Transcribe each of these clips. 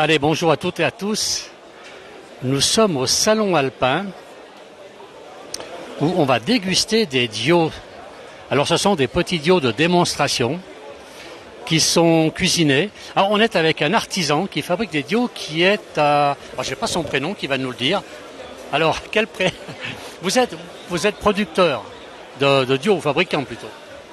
Allez, bonjour à toutes et à tous. Nous sommes au Salon Alpin où on va déguster des diots. Alors ce sont des petits diots de démonstration qui sont cuisinés. Alors on est avec un artisan qui fabrique des diots qui est à... Alors, je n'ai pas son prénom qui va nous le dire. Alors, vous êtes producteur de diots, ou fabricant plutôt.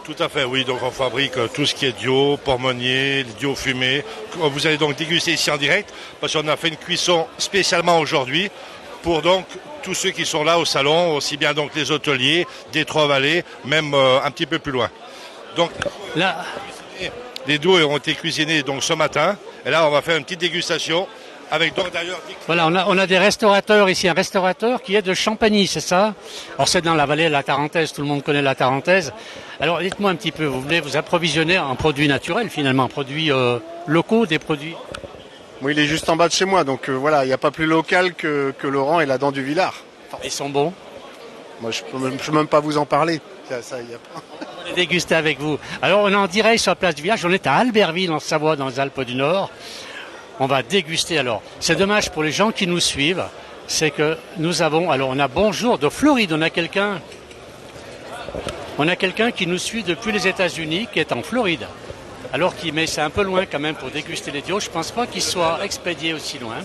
Tout à fait, oui. Donc on fabrique tout ce qui est dio, pormonnier, dio fumé. Vous allez donc déguster ici en direct parce qu'on a fait une cuisson spécialement aujourd'hui pour donc tous ceux qui sont là au salon, aussi bien donc les hôteliers, des Trois-Vallées, même un petit peu plus loin. Donc là, les dios ont été cuisinés donc ce matin et là on va faire une petite dégustation. Avec donc d'ailleurs... Voilà, on a des restaurateurs ici, un restaurateur qui est de Champagny, c'est ça? Alors c'est dans la vallée de la Tarentaise, tout le monde connaît la Tarentaise. Alors dites-moi un petit peu, vous venez vous approvisionner en produits naturels finalement, en produits locaux, des produits... Moi, il est juste en bas de chez moi, donc voilà, il n'y a pas plus local que Laurent et la Dent du Villard. Ils sont bons? Moi, je peux même pas vous en parler. Ça, y a pas... On va les déguster avec vous. Alors on est en direct sur la place du village, on est à Albertville en Savoie, dans les Alpes du Nord. On va déguster alors. C'est dommage pour les gens qui nous suivent, c'est que nous avons... Alors on a bonjour de Floride, on a quelqu'un qui nous suit depuis les États-Unis, qui est en Floride. Alors mais c'est un peu loin quand même pour déguster les diots. Je ne pense pas qu'il soit expédié aussi loin.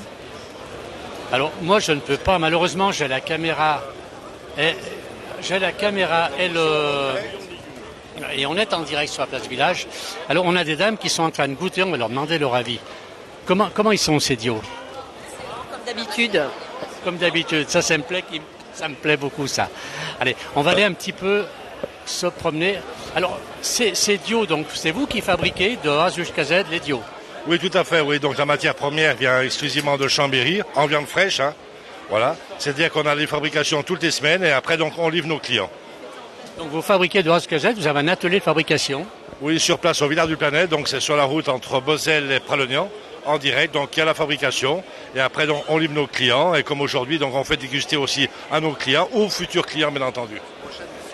Alors moi je ne peux pas, malheureusement j'ai la caméra et et on est en direct sur la place du village. Alors on a des dames qui sont en train de goûter, on va leur demander leur avis. Comment ils sont ces diots? Comme d'habitude. Comme d'habitude, ça me plaît beaucoup ça. Allez, on va aller un petit peu se promener. Alors, ces diots, donc, c'est vous qui fabriquez de A jusqu'à Z les diots? Oui, tout à fait, oui. Donc la matière première vient exclusivement de Chambéry, en viande fraîche, hein. Voilà. C'est-à-dire qu'on a les fabrications toutes les semaines et après, donc, on livre nos clients. Donc vous fabriquez de A jusqu'à Z, vous avez un atelier de fabrication? Oui, sur place au village du Planète, donc c'est sur la route entre Bozelle et Pralognan. En direct, donc il y a la fabrication et après donc on livre nos clients et comme aujourd'hui donc on fait déguster aussi à nos clients ou futurs clients bien entendu.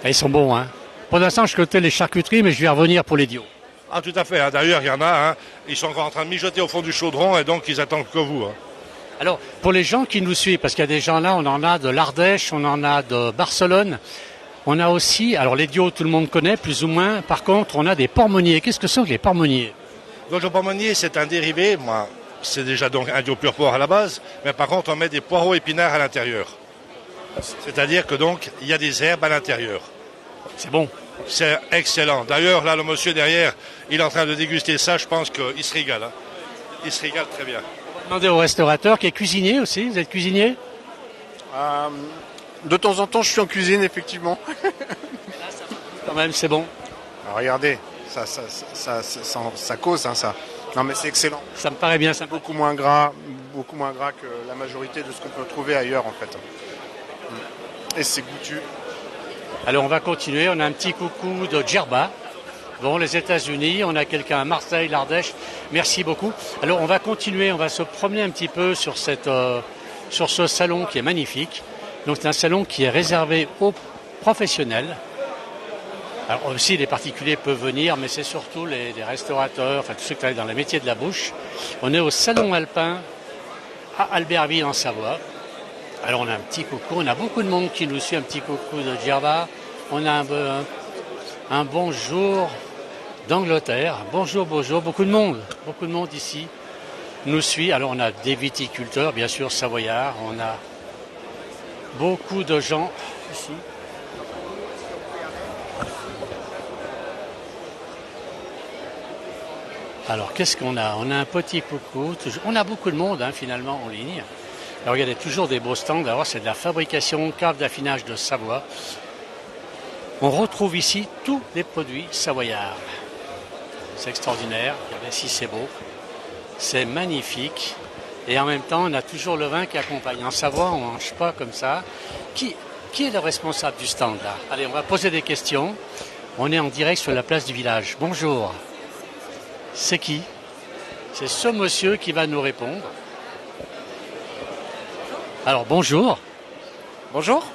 Et ils sont bons hein. Pour l'instant je cotais les charcuteries mais je vais revenir pour les diots. Ah tout à fait, hein. D'ailleurs il y en a, hein. Ils sont encore en train de mijoter au fond du chaudron et donc ils attendent que vous. Hein. Alors pour les gens qui nous suivent, parce qu'il y a des gens là, on en a de l'Ardèche, on en a de Barcelone, on a aussi, alors les diots tout le monde connaît plus ou moins, par contre on a des pormonniers. Qu'est-ce que sont les pormonniers? Donc le pormonnier c'est un dérivé, c'est déjà donc un dio pur porc à la base, mais par contre on met des poireaux épinards à l'intérieur. C'est-à-dire que donc il y a des herbes à l'intérieur. C'est bon. C'est excellent. D'ailleurs là le monsieur derrière, il est en train de déguster ça, je pense qu'il se régale. Hein. Il se régale très bien. On va demander au restaurateur qui est cuisinier aussi, vous êtes cuisinier? De temps en temps je suis en cuisine effectivement. Quand même c'est bon. Alors, regardez. Ça cause, hein, ça. Non, mais c'est excellent. Ça me paraît bien. Beaucoup moins gras que la majorité de ce qu'on peut trouver ailleurs, en fait. Et c'est goûtu. Alors, on va continuer. On a un petit coucou de Djerba. Bon, les États-Unis. On a quelqu'un à Marseille, l'Ardèche. Merci beaucoup. Alors, on va continuer. On va se promener un petit peu sur ce salon qui est magnifique. Donc, c'est un salon qui est réservé aux professionnels. Alors aussi les particuliers peuvent venir, mais c'est surtout les restaurateurs, enfin tous ceux qui travaillent dans les métiers de la bouche. On est au Salon Alpin à Albertville en Savoie. Alors on a un petit coucou, on a beaucoup de monde qui nous suit, un petit coucou de Djerba. On a un bonjour d'Angleterre. Bonjour, beaucoup de monde ici nous suit. Alors on a des viticulteurs, bien sûr, savoyards. On a beaucoup de gens ici. Alors, qu'est-ce qu'on a? On a un petit coucou. On a beaucoup de monde, hein, finalement, en ligne. Alors, regardez, toujours des beaux stands. Alors, c'est de la fabrication, cave d'affinage de Savoie. On retrouve ici tous les produits savoyards. C'est extraordinaire. Regardez si c'est beau. C'est magnifique. Et en même temps, on a toujours le vin qui accompagne. En Savoie, on ne mange pas comme ça. Qui est le responsable du stand, là? Allez, on va poser des questions. On est en direct sur la place du village. Bonjour. C'est qui? C'est ce monsieur qui va nous répondre. Alors bonjour. Bonjour.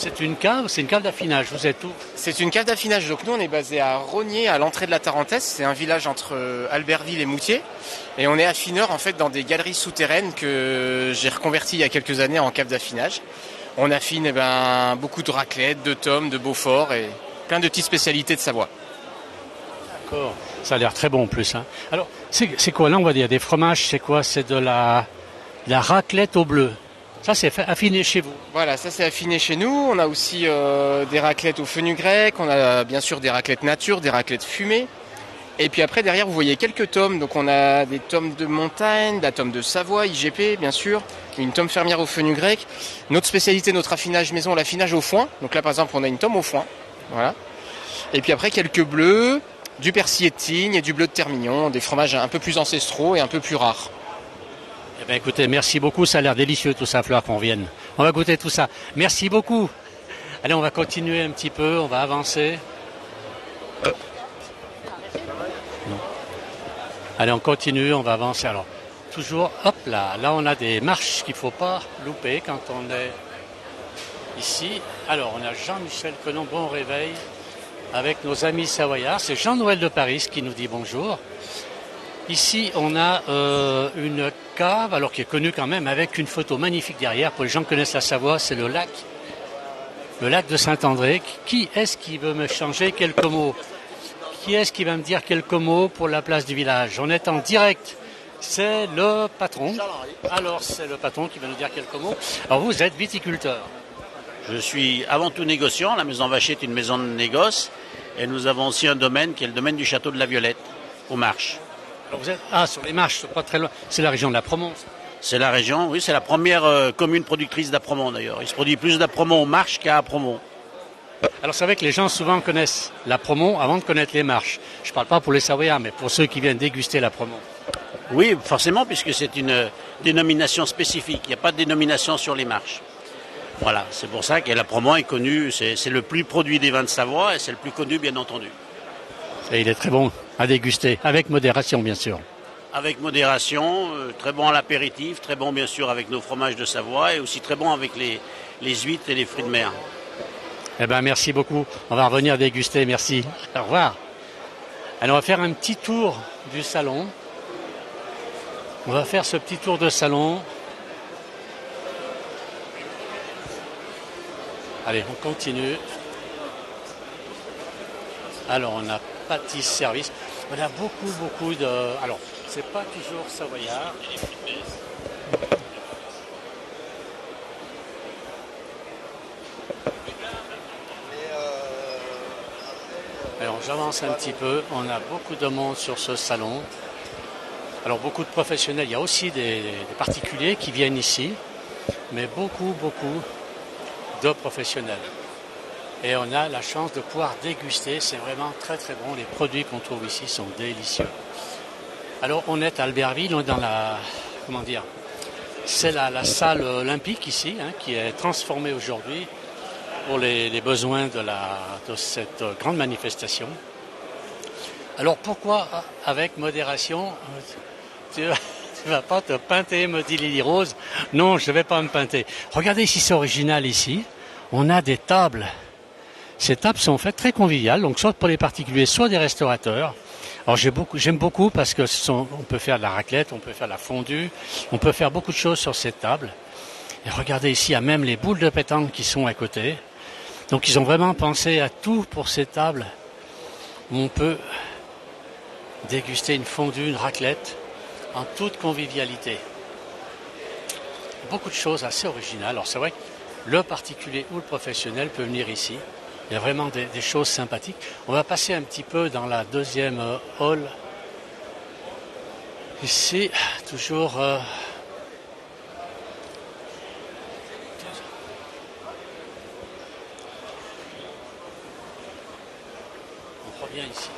c'est une cave d'affinage. Vous êtes où? C'est une cave d'affinage. Donc nous, on est basé à Rognier, à l'entrée de la Tarentaise. C'est un village entre Albertville et Moutier. Et on est affineur en fait dans des galeries souterraines que j'ai reconverties il y a quelques années en cave d'affinage. On affine beaucoup de raclettes, de tomes, de Beaufort et plein de petites spécialités de Savoie. D'accord. Ça a l'air très bon en plus. Hein. Alors, c'est quoi là? On va dire des fromages. C'est quoi? C'est de la raclette au bleu. Ça, c'est affiné chez vous. Voilà, ça c'est affiné chez nous. On a aussi des raclettes au fenugrec. On a bien sûr des raclettes nature, des raclettes fumées. Et puis après, derrière, vous voyez quelques tomes. Donc on a des tomes de montagne, de la tome de Savoie, IGP, bien sûr. Une tome fermière au fenugrec. Notre spécialité, notre affinage maison, l'affinage au foin. Donc là, par exemple, on a une tome au foin. Voilà. Et puis après, quelques bleus, du persillé de Tignes et du bleu de Termignon. Des fromages un peu plus ancestraux et un peu plus rares. Eh bien, écoutez, merci beaucoup. Ça a l'air délicieux tout ça, Fleur, qu'on vienne. On va goûter tout ça. Merci beaucoup. Allez, on va continuer un petit peu. On va avancer. Non. Allez, on continue. On va avancer. Alors, toujours, hop là. Là, on a des marches qu'il ne faut pas louper quand on est ici. Alors, on a Jean-Michel Conon. Bon réveil avec nos amis savoyards. C'est Jean-Noël de Paris qui nous dit bonjour. Ici, on a une cave, alors qui est connue quand même, avec une photo magnifique derrière. Pour les gens qui connaissent la Savoie, c'est le lac de Saint-André. Qui est-ce qui veut me changer quelques mots? Qui est-ce qui va me dire quelques mots pour la place du village? On est en direct. C'est le patron. Alors, c'est le patron qui va nous dire quelques mots. Alors, vous êtes viticulteur. Je suis avant tout négociant. La maison Vacher est une maison de négoce. Et nous avons aussi un domaine qui est le domaine du château de la Violette, aux Marches. Alors vous êtes sur les Marches, pas très loin. C'est la région de la Provence. C'est la région, oui, c'est la première commune productrice d'Apremont d'ailleurs. Il se produit plus d'Apremont aux Marches qu'à Apremont. Alors c'est vrai que les gens souvent connaissent l'Apremont avant de connaître les Marches. Je ne parle pas pour les Savoyards, mais pour ceux qui viennent déguster l'Apremont. Oui, forcément, puisque c'est une dénomination spécifique. Il n'y a pas de dénomination sur les Marches. Voilà, c'est pour ça que l'Apremont est connu. C'est le plus produit des vins de Savoie et c'est le plus connu, bien entendu. Et il est très bon à déguster, avec modération bien sûr. Avec modération, très bon à l'apéritif, très bon bien sûr avec nos fromages de Savoie et aussi très bon avec les huîtres et les fruits de mer. Eh bien merci beaucoup, on va revenir déguster, merci. Au revoir. Alors on va faire un petit tour du salon. On va faire ce petit tour de salon. Allez, on continue. Alors on a pâtisse service. On a beaucoup de... Alors, c'est pas toujours savoyard. Alors, j'avance un petit peu. On a beaucoup de monde sur ce salon. Alors, beaucoup de professionnels. Il y a aussi des particuliers qui viennent ici. Mais beaucoup de professionnels. Et on a la chance de pouvoir déguster. C'est vraiment très bon. Les produits qu'on trouve ici sont délicieux. Alors on est à Albertville, on est dans la... Comment dire? C'est la salle olympique ici, qui est transformée aujourd'hui pour les besoins de cette grande manifestation. Alors pourquoi avec modération? Tu vas pas te pinter, me dit Lily Rose. Non, je ne vais pas me pinter. Regardez ici, c'est original ici. On a des tables. Ces tables sont faites très conviviales, donc soit pour les particuliers, soit des restaurateurs. Alors j'aime beaucoup parce que on peut faire de la raclette, on peut faire de la fondue, on peut faire beaucoup de choses sur cette table. Et regardez ici, il y a même les boules de pétanque qui sont à côté. Donc ils ont vraiment pensé à tout pour ces tables où on peut déguster une fondue, une raclette en toute convivialité. Beaucoup de choses assez originales. Alors c'est vrai que le particulier ou le professionnel peut venir ici. Il y a vraiment des choses sympathiques. On va passer un petit peu dans la deuxième hall. Ici, toujours... On revient ici.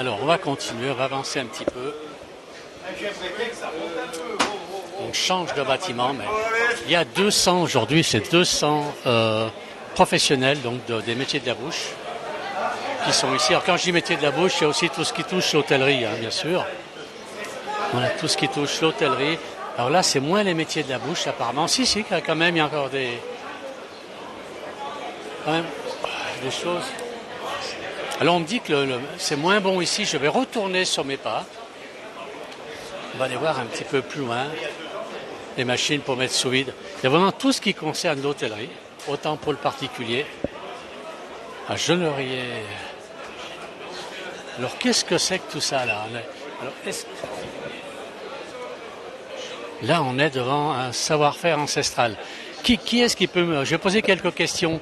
Alors, on va continuer, on va avancer un petit peu. On change de bâtiment, mais il y a 200 aujourd'hui, c'est 200 professionnels donc des métiers de la bouche qui sont ici. Alors quand je dis métier de la bouche, il y a aussi tout ce qui touche l'hôtellerie, hein, bien sûr. Voilà, tout ce qui touche l'hôtellerie. Alors là, c'est moins les métiers de la bouche, apparemment. Si, quand même, il y a encore quand même, des choses. Alors on me dit que c'est moins bon ici. Je vais retourner sur mes pas. On va aller voir un petit peu plus loin les machines pour mettre sous vide. Il y a vraiment tout ce qui concerne l'hôtellerie, autant pour le particulier. À Generier. Alors qu'est-ce que c'est que tout ça là? Alors, là, on est devant un savoir-faire ancestral. Qui est-ce qui peut me... Je vais poser quelques questions.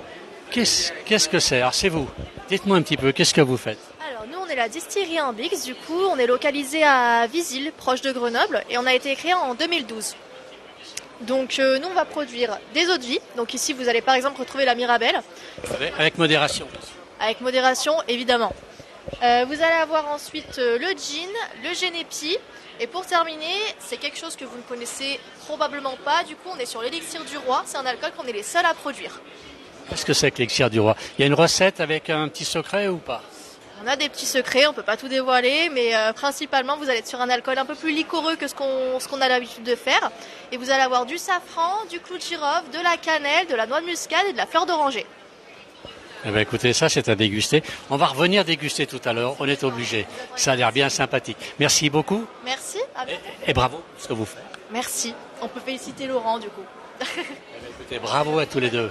Qu'est-ce que c'est? Alors c'est vous. Dites-moi un petit peu, qu'est-ce que vous faites? Alors nous on est la distillerie Ambix, du coup on est localisé à Visil, proche de Grenoble, et on a été créé en 2012. Donc nous on va produire des eaux de vie, donc ici vous allez par exemple retrouver la Mirabelle. Avec modération. Avec modération évidemment. Vous allez avoir ensuite le gin, le Génépi, et pour terminer, c'est quelque chose que vous ne connaissez probablement pas, du coup on est sur l'élixir du roi, c'est un alcool qu'on est les seuls à produire. Qu'est-ce que c'est que l'élixir du roi? Il y a une recette avec un petit secret ou pas? On a des petits secrets, on ne peut pas tout dévoiler, mais principalement vous allez être sur un alcool un peu plus liquoreux que ce qu'on a l'habitude de faire. Et vous allez avoir du safran, du clou de girofle, de la cannelle, de la noix de muscade et de la fleur d'oranger. Eh bien, écoutez, ça c'est à déguster. On va revenir déguster tout à l'heure, on est obligé. Ça a l'air bien sympathique. Merci beaucoup. Merci, à bientôt. Et bravo pour ce que vous faites. Merci, on peut féliciter Laurent du coup. Écoutez, bravo à tous les deux.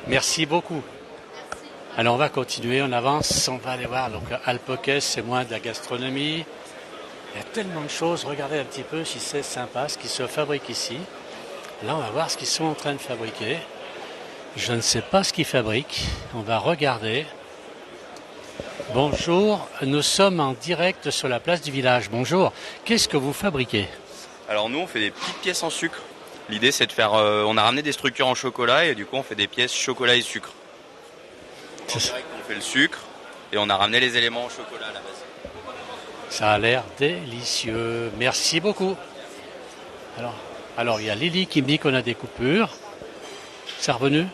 Merci beaucoup. Alors on va continuer, on avance, on va aller voir. Donc Alpoquès, c'est moins de la gastronomie. Il y a tellement de choses. Regardez un petit peu si c'est sympa ce qui se fabrique ici. Là, on va voir ce qu'ils sont en train de fabriquer. Je ne sais pas ce qu'ils fabriquent. On va regarder. Bonjour, nous sommes en direct sur la place du village. Bonjour, qu'est-ce que vous fabriquez? Alors nous, on fait des petites pièces en sucre. L'idée, c'est de faire... on a ramené des structures en chocolat et du coup, on fait des pièces chocolat et sucre. On fait le sucre et on a ramené les éléments en chocolat à la base. Ça a l'air délicieux. Merci beaucoup. Alors, il y a Lily qui me dit qu'on a des coupures. C'est revenu?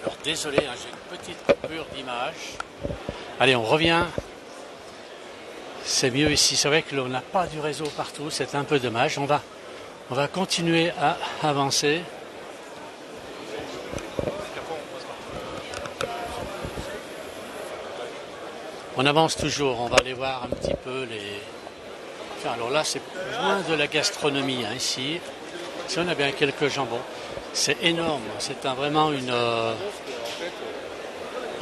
Alors, désolé, hein, j'ai une petite coupure d'image. Allez, on revient. C'est mieux ici. C'est vrai que l'on n'a pas du réseau partout. C'est un peu dommage. On va continuer à avancer. On avance toujours. On va aller voir un petit peu les... Enfin, alors là, c'est loin de la gastronomie, hein, ici. Si on a bien quelques jambons. C'est énorme. C'est vraiment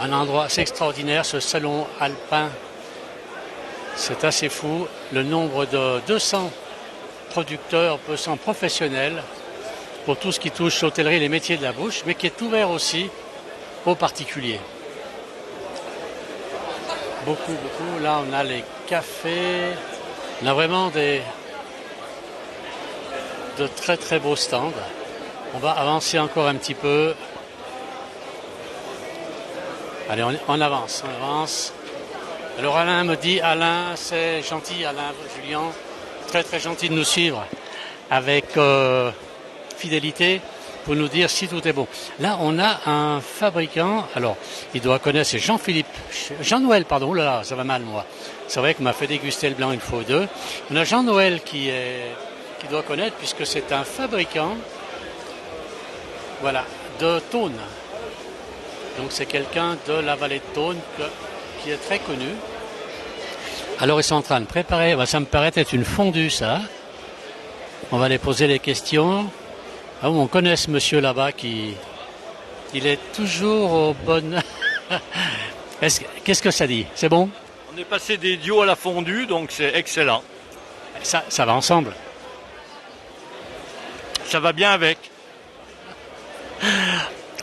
un endroit assez extraordinaire, ce salon alpin. C'est assez fou. Le nombre de 200 producteurs, 200 professionnels pour tout ce qui touche l'hôtellerie et les métiers de la bouche, mais qui est ouvert aussi aux particuliers. Beaucoup. Là, on a les cafés. On a vraiment de très très beaux stands. On va avancer encore un petit peu. Allez, on avance. Alors Alain me dit, Alain, c'est gentil, Alain, Julien, très très gentil de nous suivre avec fidélité pour nous dire si tout est bon. Là, on a un fabricant, alors il doit connaître, c'est Jean-Noël, pardon, oh là là, ça va mal moi. C'est vrai qu'on m'a fait déguster le blanc une fois ou deux. On a Jean-Noël qui doit connaître puisque c'est un fabricant, voilà, de Thônes. Donc c'est quelqu'un de la vallée de Thônes qui est très connu. Alors ils sont en train de préparer, ça me paraît être une fondue ça. On va aller poser les questions. Ah, on connaît ce monsieur là-bas il est toujours au bon... Qu'est-ce que ça dit? C'est bon? On est passé des dios à la fondue, donc c'est excellent. Ça va ensemble. Ça va bien avec.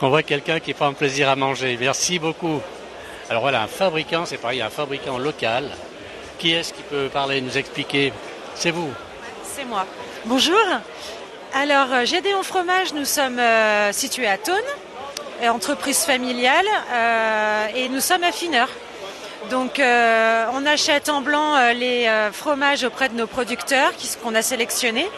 On voit quelqu'un qui prend plaisir à manger. Merci beaucoup. Alors voilà, un fabricant, c'est pareil, un fabricant local. Qui est-ce qui peut parler, nous expliquer? C'est vous? C'est moi. Bonjour. Alors, Gédéon Fromage, nous sommes situés à Thônes, entreprise familiale, et nous sommes affineurs. Donc on achète en blanc les fromages auprès de nos producteurs qu'on a sélectionnés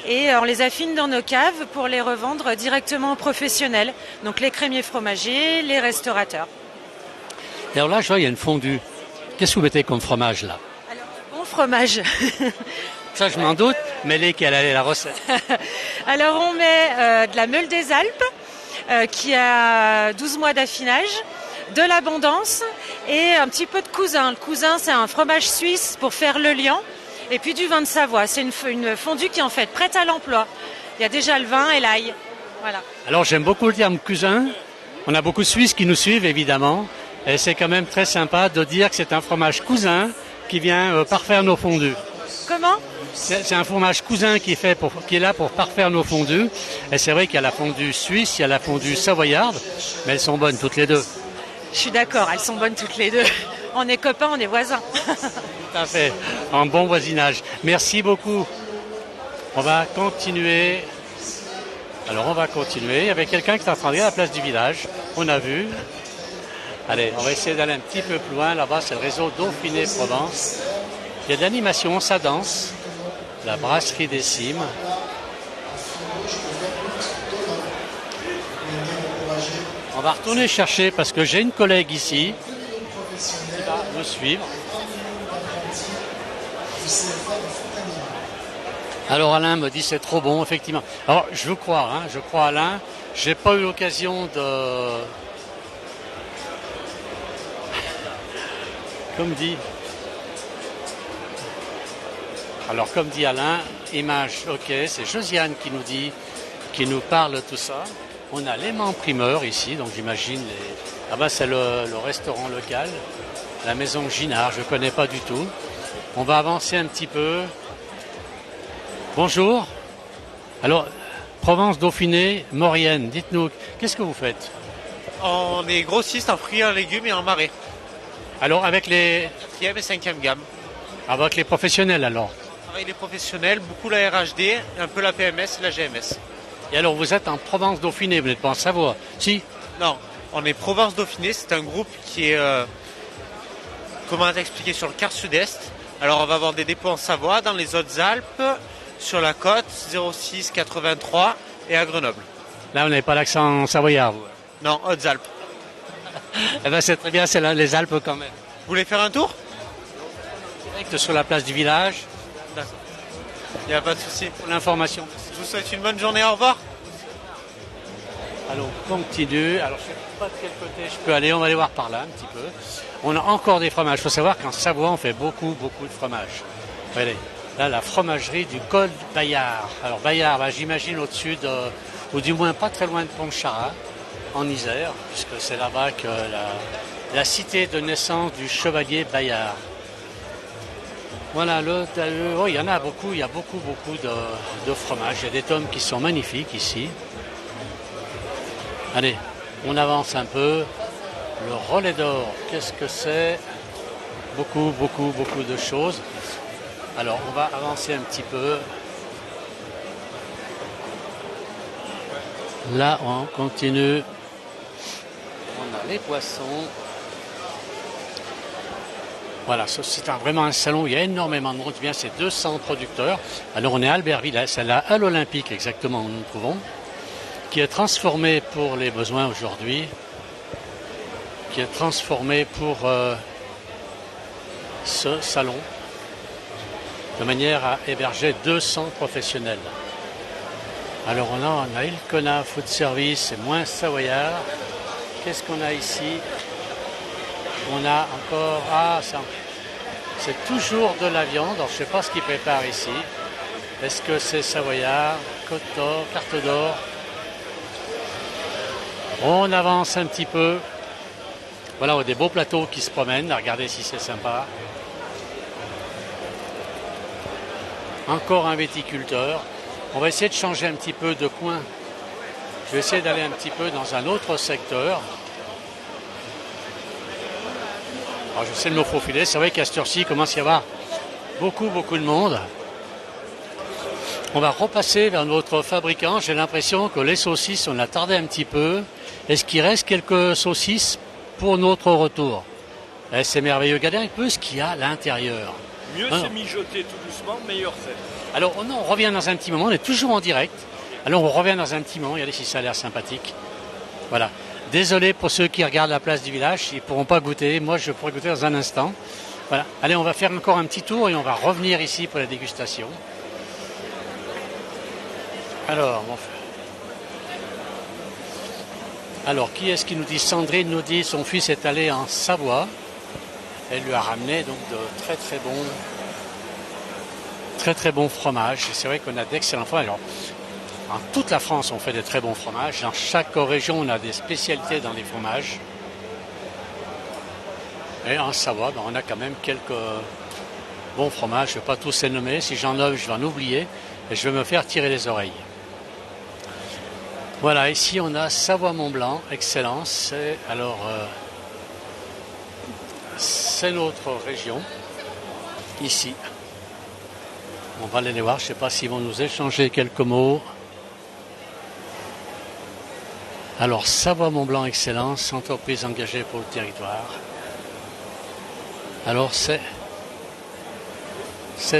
et on les affine dans nos caves pour les revendre directement aux professionnels. Donc les crémiers fromagers, les restaurateurs. Et alors là, je vois, il y a une fondue. Qu'est-ce que vous mettez comme fromage là? Alors bon fromage. Ça, je m'en doute, mais quelle est la recette? Alors on met de la meule des Alpes qui a 12 mois d'affinage, de l'abondance et un petit peu de cousin. Le cousin, c'est un fromage suisse pour faire le liant. Et puis du vin de Savoie. C'est une fondue qui est en fait prête à l'emploi. Il y a déjà le vin et l'ail. Voilà. Alors j'aime beaucoup le terme cousin. On a beaucoup de Suisses qui nous suivent évidemment. Et c'est quand même très sympa de dire que c'est un fromage cousin qui vient parfaire nos fondues. Comment? C'est un fromage cousin qui est là pour parfaire nos fondues. Et c'est vrai qu'il y a la fondue suisse, il y a la fondue savoyarde, mais elles sont bonnes toutes les deux. Je suis d'accord, elles sont bonnes toutes les deux. On est copains, on est voisins. Tout à fait, en bon voisinage. Merci beaucoup. On va continuer. Alors on va continuer avec quelqu'un qui est en train de à la place du village. On a vu. Allez, on va essayer d'aller un petit peu plus loin. Là-bas, c'est le réseau Dauphiné Provence. Il y a de l'animation, ça danse. La brasserie des Cimes. On va retourner chercher parce que j'ai une collègue ici qui va me suivre. Alors Alain me dit c'est trop bon, effectivement. Alors je veux croire, je crois Alain. J'ai pas eu l'occasion de... Comme dit Alain, image, ok, c'est Josiane qui nous parle de tout ça. On a l'aimant primeur ici, donc j'imagine c'est le restaurant local, la maison Ginard, je ne connais pas du tout. On va avancer un petit peu. Bonjour. Alors, Provence, Dauphiné, Maurienne, dites-nous, qu'est-ce que vous faites? On est grossiste en fruits, en légumes et en marais. Alors, avec les... 4e et 5e gamme. Avec les professionnels, alors? Avec les professionnels, beaucoup la RHD, un peu la PMS et la GMS. Et alors, vous êtes en Provence-Dauphiné, vous n'êtes pas en Savoie, si? Non, on est Provence-Dauphiné, c'est un groupe qui est, comment t'expliquer, sur le quart sud-est. Alors, on va avoir des dépôts en Savoie, dans les Hautes-Alpes, sur la côte, 06, 83 et à Grenoble. Là, vous n'avez pas l'accent savoyard, vous? Non, Hautes-Alpes. Eh bien, c'est très bien, c'est là, les Alpes quand même. Vous voulez faire un tour? Direct sur la place du village. D'accord. Il n'y a pas de souci. Pour l'information. Je vous souhaite une bonne journée, au revoir. Alors, on continue. Alors, je ne sais pas de quel côté je peux aller. On va aller voir par là un petit peu. On a encore des fromages. Il faut savoir qu'en Savoie, on fait beaucoup de fromages. Regardez, là, la fromagerie du col Bayard. Alors, Bayard, j'imagine au-dessus ou du moins pas très loin de Pontcharrat, en Isère, puisque c'est là-bas que la cité de naissance du chevalier Bayard. Voilà, il y en a beaucoup, il y a beaucoup de fromages. Il y a des tomes qui sont magnifiques ici. Allez, on avance un peu. Le relais d'or, qu'est-ce que c'est? Beaucoup de choses. Alors, on va avancer un petit peu. Là, on continue. On a les poissons. Voilà, c'est vraiment un salon où il y a énormément de monde. Bien, c'est 200 producteurs. Alors, on est à Albertville, c'est la Halle Olympique exactement où nous nous trouvons, qui est transformée pour les besoins aujourd'hui, qui est transformée pour ce salon, de manière à héberger 200 professionnels. Alors, on a Ilkona Food Service, c'est moins savoyard. Qu'est-ce qu'on a ici? On a encore... c'est toujours de la viande. Alors, je ne sais pas ce qu'ils préparent ici. Est-ce que c'est savoyard, côte d'or, carte d'or? On avance un petit peu. Voilà, on a des beaux plateaux qui se promènent. Regardez si c'est sympa. Encore un viticulteur. On va essayer de changer un petit peu de coin. Je vais essayer d'aller un petit peu dans un autre secteur. Alors, j'essaie de me faufiler. C'est vrai qu'à cette heure-ci, il commence à y avoir beaucoup de monde. On va repasser vers notre fabricant. J'ai l'impression que les saucisses, on a tardé un petit peu. Est-ce qu'il reste quelques saucisses pour notre retour? C'est merveilleux. Regardez un peu ce qu'il y a à l'intérieur. Mieux c'est mijoter tout doucement, meilleur c'est. Alors, on revient dans un petit moment. On est toujours en direct. Alors, on revient dans un petit moment. Regardez si ça a l'air sympathique. Voilà. Désolé pour ceux qui regardent la place du village. Ils ne pourront pas goûter. Moi, je pourrai goûter dans un instant. Voilà. Allez, on va faire encore un petit tour et on va revenir ici pour la dégustation. Alors, qui est-ce qui nous dit? Sandrine nous dit son fils est allé en Savoie. Elle lui a ramené donc de très bons fromages. C'est vrai qu'on a d'excellents fromages. Alors, en toute la France, on fait de très bons fromages. Dans chaque région, on a des spécialités dans les fromages. Et en Savoie, on a quand même quelques bons fromages. Je ne vais pas tous les nommer. Si j'en nomme, je vais en oublier. Et je vais me faire tirer les oreilles. Voilà, ici on a Savoie-Mont-Blanc, excellence. C'est notre région, ici. On va aller les voir, je ne sais pas s'ils vont nous échanger quelques mots. Alors, Savoie-Mont-Blanc, excellence, entreprise engagée pour le territoire. Alors, c'est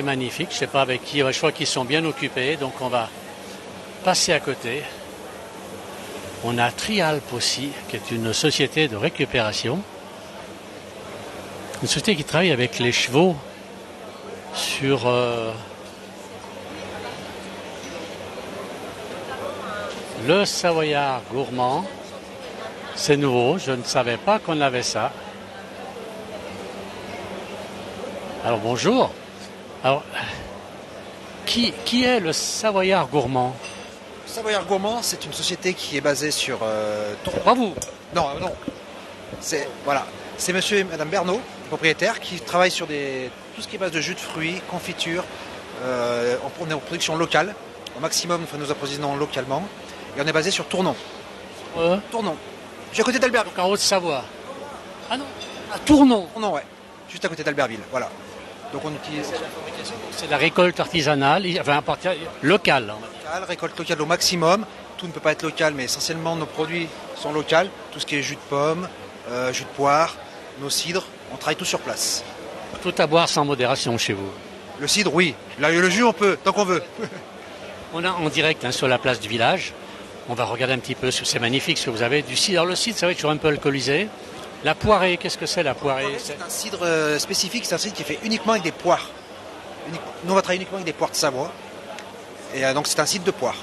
magnifique, je ne sais pas avec qui, je crois qu'ils sont bien occupés, donc on va passer à côté. On a Trialp aussi, qui est une société de récupération. Une société qui travaille avec les chevaux sur le Savoyard gourmand. C'est nouveau, je ne savais pas qu'on avait ça. Alors bonjour. Alors, qui est le Savoyard gourmand? Savoyard Gourmand, c'est une société qui est basée sur Tournon. Pas vous? Non. C'est monsieur et madame Bernot, propriétaires, qui travaillent sur tout ce qui est base de jus de fruits, confiture. On est en production locale. Au maximum, nous approvisionnons localement. Et on est basé sur Tournon. Tournon. Je suis à côté d'Albertville. En Haute-Savoie. Ah non, à Tournon. Tournon, ouais. Juste à côté d'Albertville, voilà. Donc on utilise... C'est de la récolte artisanale, enfin locale. Récolte locale au maximum. Tout ne peut pas être local, mais essentiellement nos produits sont locaux. Tout ce qui est jus de pomme, jus de poire, nos cidres, on travaille tout sur place. Tout à boire sans modération chez vous. Le cidre, oui. Là, le jus, on peut, tant qu'on veut. On est en direct sur la place du village. On va regarder un petit peu, c'est magnifique ce que vous avez. Du cidre. Alors le cidre, ça va être toujours un peu alcoolisé. La poirée, qu'est-ce que c'est la poirée? C'est un cidre spécifique, c'est un cidre qui est fait uniquement avec des poires. Nous, on va travailler uniquement avec des poires de Savoie. Et donc, c'est un cidre de poire.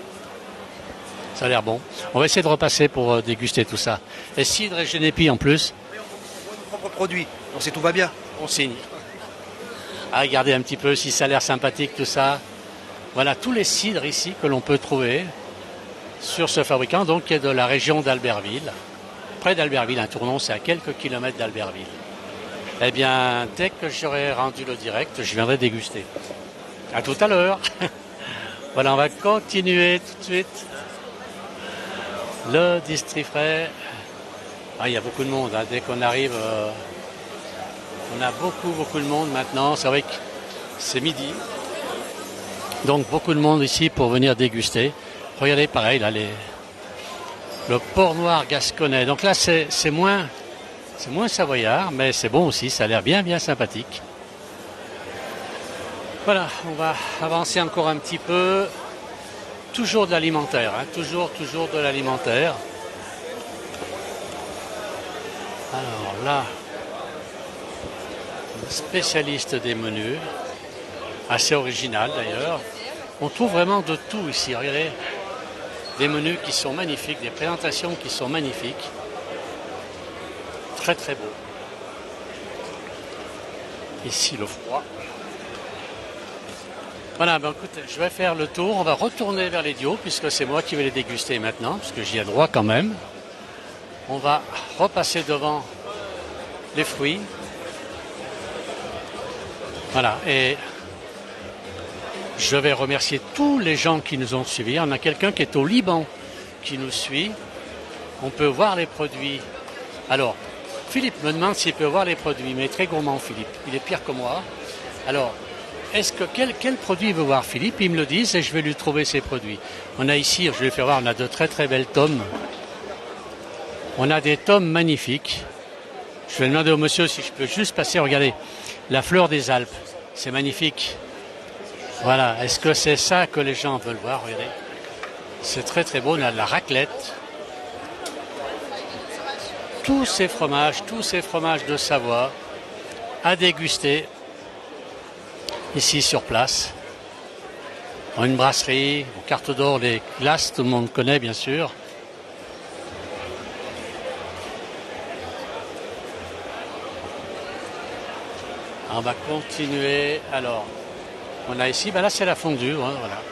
Ça a l'air bon. On va essayer de repasser pour déguster tout ça. Et cidre et génépi en plus. Oui, on voit nos propres produits, donc tout va bien. On signe. À regarder un petit peu si ça a l'air sympathique tout ça. Voilà tous les cidres ici que l'on peut trouver sur ce fabricant, donc qui est de la région d'Albertville. Près d'Albertville, un Tournon, c'est à quelques kilomètres d'Albertville. Eh bien, dès que j'aurai rendu le direct, je viendrai déguster. À tout à l'heure. Voilà, on va continuer tout de suite. Le district frais. Ah, il y a beaucoup de monde. Hein. Dès qu'on arrive, on a beaucoup de monde maintenant. C'est vrai que c'est midi. Donc, beaucoup de monde ici pour venir déguster. Regardez, pareil, là, le porc noir gasconnais. Donc là, c'est moins savoyard, mais c'est bon aussi. Ça a l'air bien sympathique. Voilà, on va avancer encore un petit peu. Toujours de l'alimentaire, hein, toujours de l'alimentaire. Alors là, spécialiste des menus, assez original d'ailleurs. On trouve vraiment de tout ici, regardez. Des menus qui sont magnifiques, des présentations qui sont magnifiques. Très beau. Ici le froid. Voilà, ben écoute, je vais faire le tour. On va retourner vers les Dios, puisque c'est moi qui vais les déguster maintenant, puisque j'y ai droit quand même. On va repasser devant les fruits. Voilà, et je vais remercier tous les gens qui nous ont suivis. On a quelqu'un qui est au Liban qui nous suit. On peut voir les produits. Alors, Philippe me demande s'il peut voir les produits, mais très gourmand Philippe. Il est pire que moi. Alors, quel produit il veut voir Philippe? Il me le dit et je vais lui trouver ses produits. On a ici, je vais faire voir, on a de très belles tomes. On a des tomes magnifiques. Je vais demander au monsieur si je peux juste passer, regardez, la fleur des Alpes. C'est magnifique. Voilà, est-ce que c'est ça que les gens veulent voir? Regardez. C'est très très beau, on a de la raclette. Tous ces fromages de Savoie à déguster ici sur place. En une brasserie, en carte d'or, les glaces, tout le monde connaît bien sûr. On va continuer. Alors, on a ici, là c'est la fondue, hein, voilà.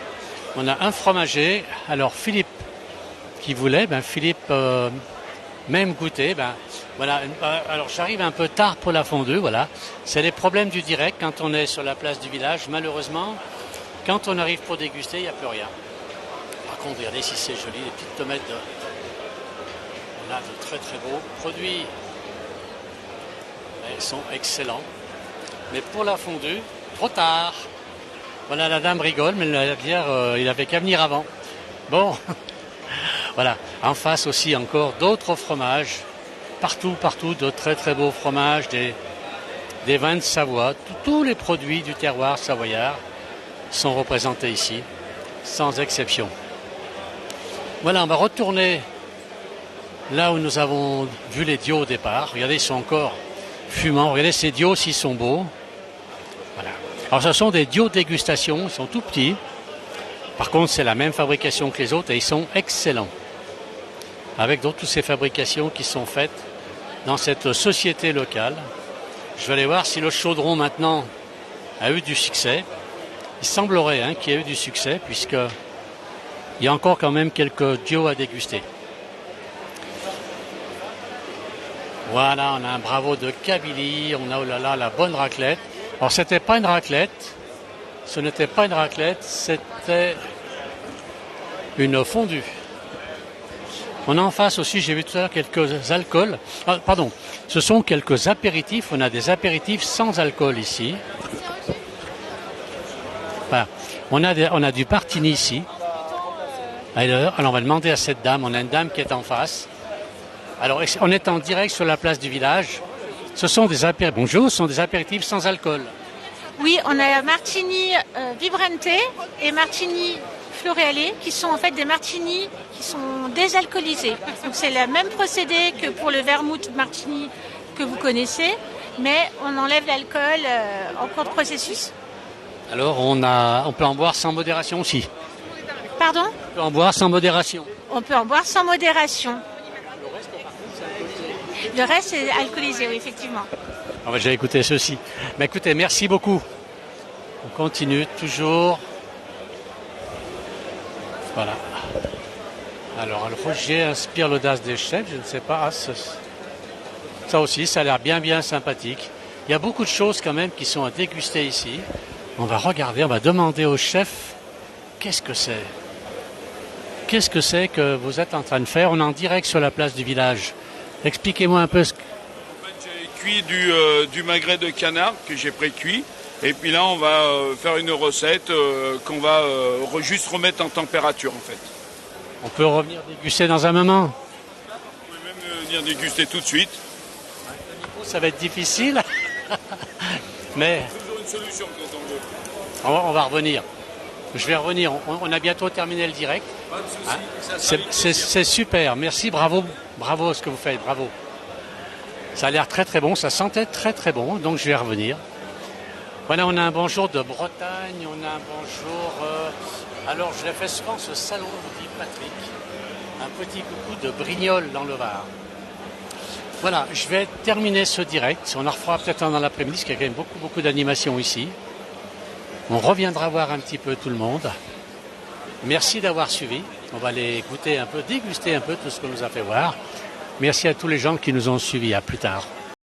On a un fromager. Alors Philippe qui voulait, Philippe même goûter. Voilà. Alors j'arrive un peu tard pour la fondue, voilà. C'est les problèmes du direct quand on est sur la place du village. Malheureusement, quand on arrive pour déguster, il n'y a plus rien. Par contre, regardez si c'est joli, les petites tomates. On a de très très beaux produits. Ils sont excellents. Mais pour la fondue, trop tard. Voilà, la dame rigole, mais il avait qu'à venir avant. Bon, voilà. En face aussi encore d'autres fromages. Partout, de très très beaux fromages, des vins de Savoie. Tous les produits du terroir savoyard sont représentés ici, sans exception. Voilà, on va retourner là où nous avons vu les dios au départ. Regardez, ils sont encore fumants. Regardez, ces dios s'ils sont beaux. Voilà. Alors ce sont des dios dégustation, ils sont tout petits. Par contre, c'est la même fabrication que les autres et ils sont excellents. Avec toutes ces fabrications qui sont faites dans cette société locale. Je vais aller voir si le chaudron maintenant a eu du succès. Il semblerait qu'il y ait eu du succès puisqu'il y a encore quand même quelques dios à déguster. Voilà, on a un bravo de Kabylie, on a oh là là la bonne raclette. Alors ce n'était pas une raclette, c'était une fondue. On a en face aussi, j'ai vu tout à l'heure quelques alcools. Ah, pardon, ce sont quelques apéritifs. On a des apéritifs sans alcool ici. Voilà. On a du Martini ici. Alors on va demander à cette dame, on a une dame qui est en face. Alors on est en direct sur la place du village. Ce sont des apéritifs sans alcool. Oui, on a Martini Vibrante et Martini Floreale qui sont en fait des martinis qui sont désalcoolisés. Donc c'est le même procédé que pour le vermouth martini que vous connaissez, mais on enlève l'alcool en cours de processus. Alors on peut en boire sans modération aussi. Pardon ? On peut en boire sans modération. On peut en boire sans modération. Le reste est alcoolisé, oui, effectivement. On va déjà écouter ceci. Mais écoutez, merci beaucoup. On continue toujours. Voilà. Alors, le Roger inspire l'audace des chefs, je ne sais pas. Ça aussi, ça a l'air bien sympathique. Il y a beaucoup de choses quand même qui sont à déguster ici. On va regarder, on va demander au chef qu'est-ce que c'est. Qu'est-ce que c'est que vous êtes en train de faire? On est en direct sur la place du village. Expliquez-moi un peu ce que... En fait, j'ai cuit du magret de canard que j'ai pré-cuit. Et puis là, on va faire une recette qu'on va juste remettre en température, en fait. On peut revenir déguster dans un moment? Vous pouvez même venir déguster tout de suite. Ça va être difficile. Mais... Toujours une solution quand on veut. On va revenir. Je vais revenir. On a bientôt terminé le direct. C'est super. Merci, bravo ce que vous faites, bravo. Ça a l'air très bon, ça sentait très bon, donc je vais revenir. Voilà, on a un bonjour de Bretagne, on a un bonjour... alors, je l'ai fait souvent ce salon, me dit Patrick. Un petit coucou de Brignoles dans le Var. Voilà, je vais terminer ce direct. On en refera peut-être un dans l'après-midi, parce qu'il y a quand même beaucoup d'animations ici. On reviendra voir un petit peu tout le monde. Merci d'avoir suivi. On va aller goûter un peu, déguster un peu tout ce qu'on nous a fait voir. Merci à tous les gens qui nous ont suivis. À plus tard.